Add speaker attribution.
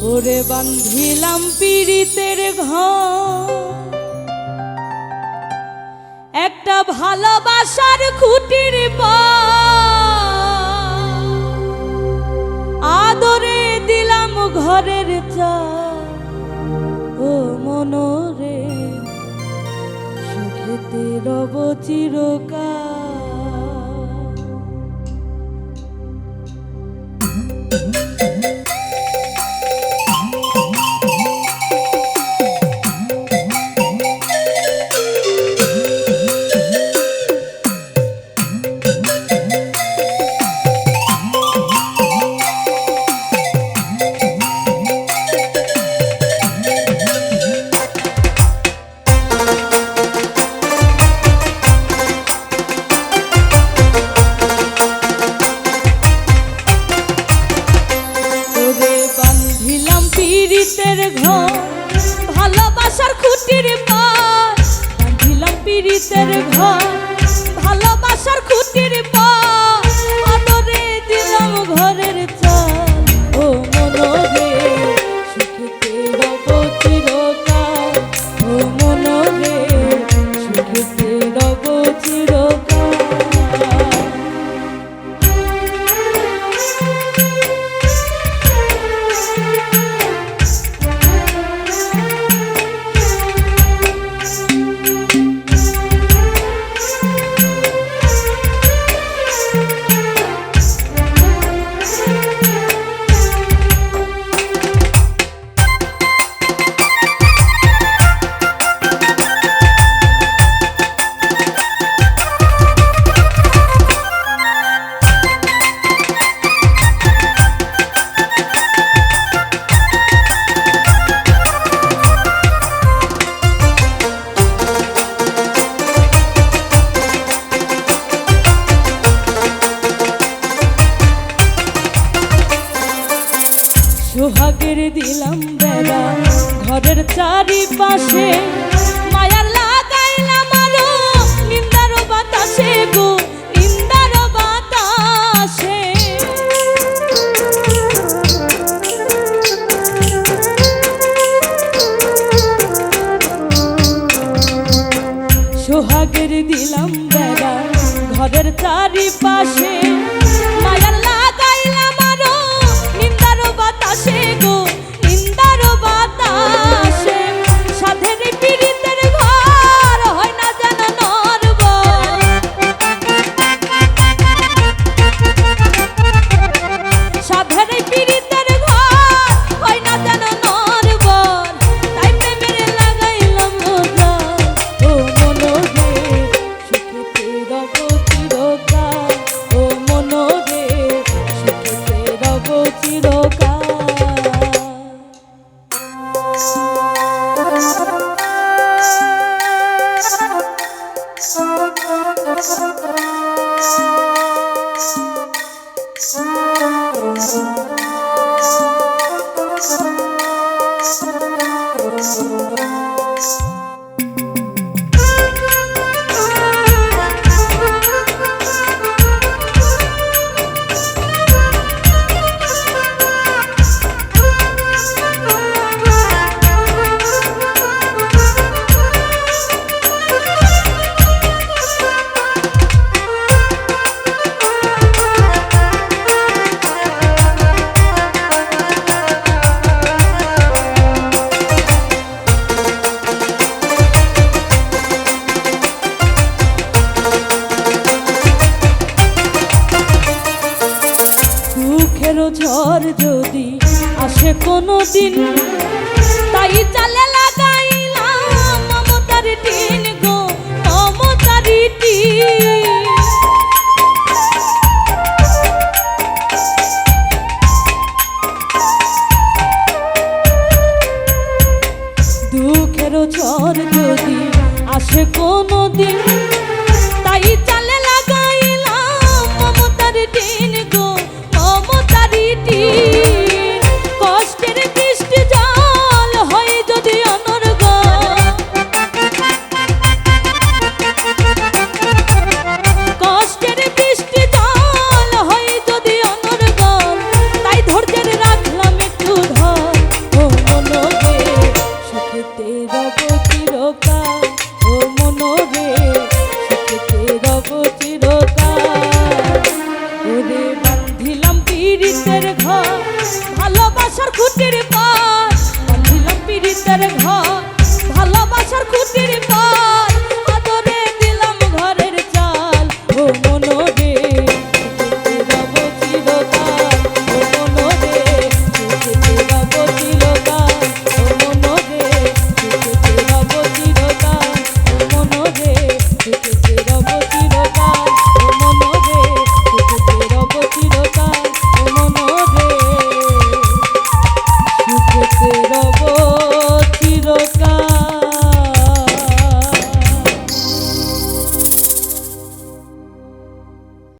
Speaker 1: ওরে বান্ধিলাম পীড়িতের ঘর, একটা ভালোবাসার খুঁটির পার, আদরে দিলাম ঘরের চাল। ও মনরে সুখেতে রব চিরকাল। পীড়িতের ঘর, ভালোবাসার খুঁটির পার, বাঁধিলাম পীড়িতের ঘর, ভালোবাসার খুঁটির পার, আদরে দিলাম ঘরের চাল। ও মনরে সুখেতে রব চিরকাল। ও মনরে সুখেতে রব চিরকাল। সোহাগের দিলাম বেড়া ঘরের চারিপাশে, মায়ার লাগাইলাম আলো নিন্দার বাতাসে গো, নিন্দার বাতাসে। সোহাগের দিলাম বেড়া ঘরের চারিপাশে, মায়ার লাগাইলাম আলো নিন্দার বাতাসে গো, নিন্দার বাতাসে। সাধের পীড়িতের ঘর হয় না যেন নরবর, সাধের পীড়িতের ঘর হয় না যেন নরবর, তাই প্রেমের লাগাইলাম জাল। ও মনরে সুখেতে রব চিরকাল। ও মনরে সুখেতে রব চিরকাল। ঝড় যদি আসে কোনো দিন, তাই চালে লাগাইলাম মমতার টিন গো, মমতার টিন। দুঃখের ঝড় যদি আসে কোনো দিন, তাই চালে লাগাইলাম মমতার টিন গো, মমতার টিন। কষ্টের বৃষ্টি জল হয় যদি অনর্গল, কষ্টের বৃষ্টি জল হয় যদি অনর্গল, তাই ধৈর্যের রাখলাম একটু ধর। ঘুটের